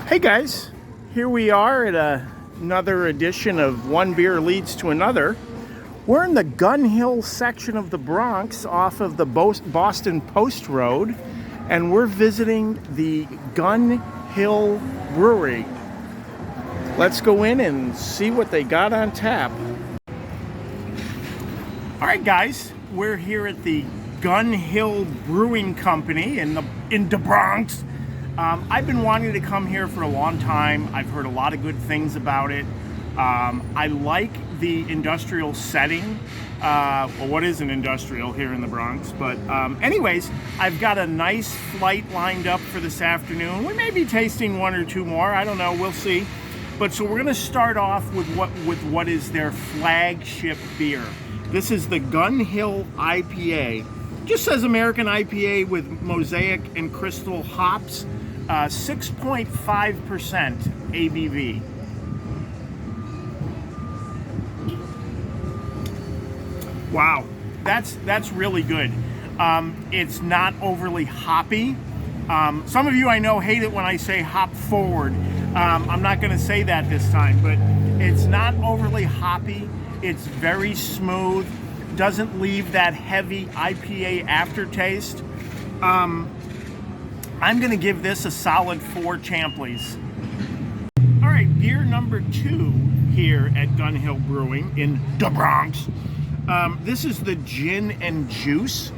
Hey guys, here we are at another edition of One Beer Leads to Another. We're in the Gun Hill section of the Bronx off of the Boston Post Road, and we're visiting the Gun Hill Brewery. Let's go in and see what they got on tap. All right guys, we're here at the Gun Hill Brewing Company in the Bronx. I've been wanting to come here for a long time. I've heard a lot of good things about it. I like the industrial setting. Well, what is an industrial here in the Bronx? But anyways, I've got a nice flight lined up for this afternoon. We may be tasting one or two more. I don't know. We'll see. But so we're going to start off with what is their flagship beer. This is the Gun Hill IPA. Just says American IPA with Mosaic and Crystal hops. 6.5% ABV. Wow, that's really good. It's not overly hoppy. Some of you I know hate it when I say hop forward. I'm not going to say that this time, but it's not overly hoppy. It's very smooth. Doesn't leave that heavy IPA aftertaste. I'm going to give this a solid 4 Champleys. All right, beer number 2 here at Gun Hill Brewing in the Bronx. This is the Gin and Juice.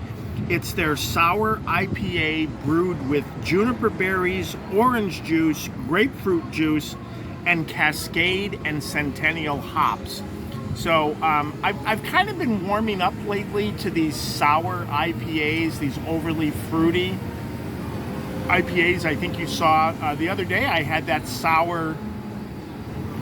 It's their sour IPA brewed with juniper berries, orange juice, grapefruit juice, and Cascade and Centennial hops. So I've kind of been warming up lately to these sour IPAs, these overly fruity IPAs. I think you saw the other day I had that sour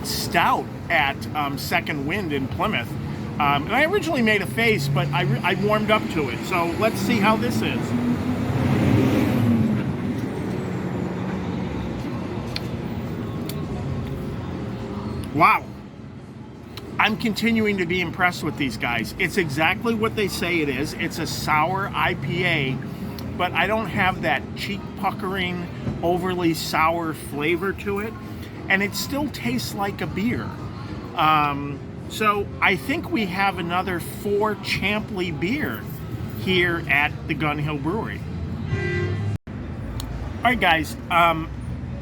stout at Second Wind in Plymouth. And I originally made a face, but I warmed up to it. So let's see how this is. Wow. I'm continuing to be impressed with these guys. It's exactly what they say it is. It's a sour IPA, but I don't have that cheek puckering, overly sour flavor to it. And it still tastes like a beer. So I think we have another 4 Champley beer here at the Gun Hill Brewery. All right, guys,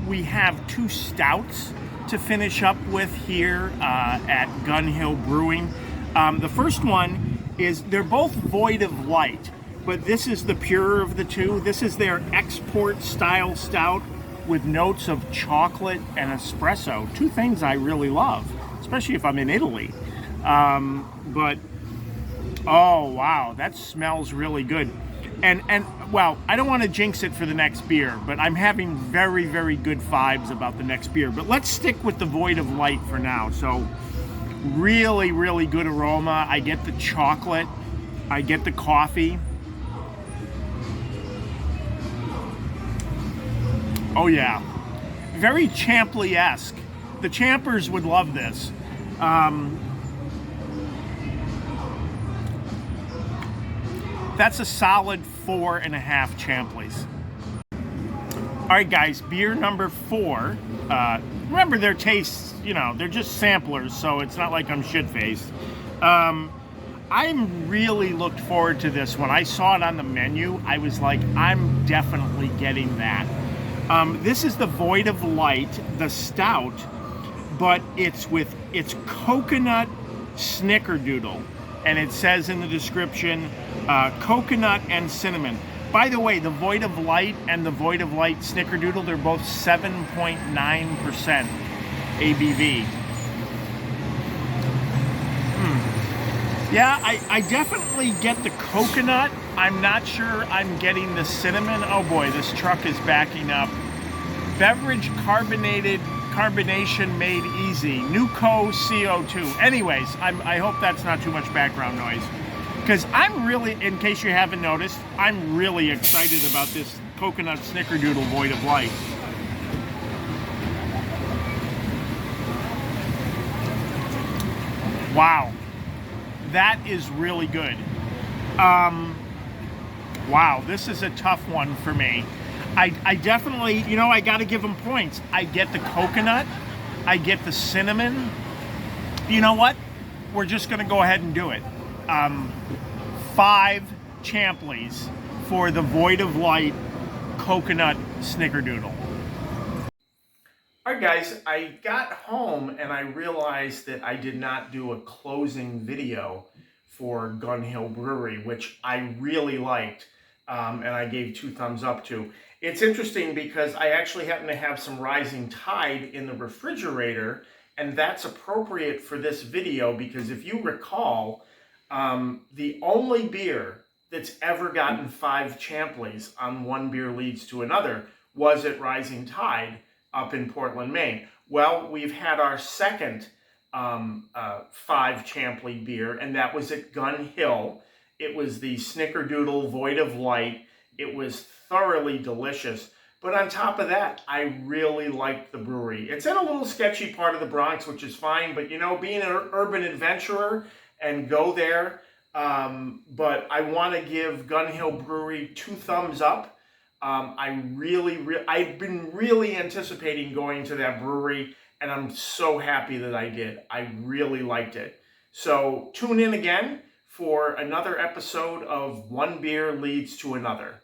we have 2 stouts to finish up with here at Gun Hill Brewing. The first one is, they're both void of light, but this is the purer of the two. This is their export style stout with notes of chocolate and espresso, 2 things I really love, especially if I'm in Italy. But oh wow, that smells really good. And well, I don't want to jinx it for the next beer, but I'm having very, very good vibes about the next beer. But let's stick with the void of light for now. So really, really good aroma. I get the chocolate, I get the coffee. Oh yeah, very Champley-esque. The Champers would love this. That's a solid 4.5 Champleys. All right, guys, beer number 4. Remember, their tastes, you know, they're just samplers, so it's not like I'm shit-faced. I'm really looked forward to this one. I saw it on the menu. I was like, I'm definitely getting that. This is the Void of Light, the stout, but it's coconut snickerdoodle. And it says in the description, coconut and cinnamon. By the way, the Void of Light and the Void of Light snickerdoodle, they're both 7.9% ABV. Yeah, I definitely get the coconut. I'm not sure I'm getting the cinnamon. Oh boy, this truck is backing up. Beverage carbonation made easy. Nuco CO2. Anyways, I hope that's not too much background noise. Because I'm really, in case you haven't noticed, I'm really excited about this coconut snickerdoodle Void of Light. Wow. That is really good. Wow, this is a tough one for me. I definitely, you know, I got to give them points. I get the coconut, I get the cinnamon. You know what? We're just going to go ahead and do it. 5 Champleys for the Void of Light coconut snickerdoodle. All right, guys, I got home and I realized that I did not do a closing video for Gun Hill Brewery, which I really liked, and I gave 2 thumbs up to. It's interesting because I actually happen to have some Rising Tide in the refrigerator, and that's appropriate for this video because if you recall, the only beer that's ever gotten 5 Champleys on One Beer Leads to Another was at Rising Tide up in Portland, Maine. Well, we've had our second 5 Champley beer, and that was at Gun Hill. It was the Snickerdoodle Void of Light. It was thoroughly delicious. But on top of that, I really liked the brewery. It's in a little sketchy part of the Bronx, which is fine, but you know, being an urban adventurer and go there, but I want to give Gun Hill Brewery 2 thumbs up. I've been really anticipating going to that brewery, and I'm so happy that I did. I really liked it. So tune in again for another episode of One Beer Leads to Another.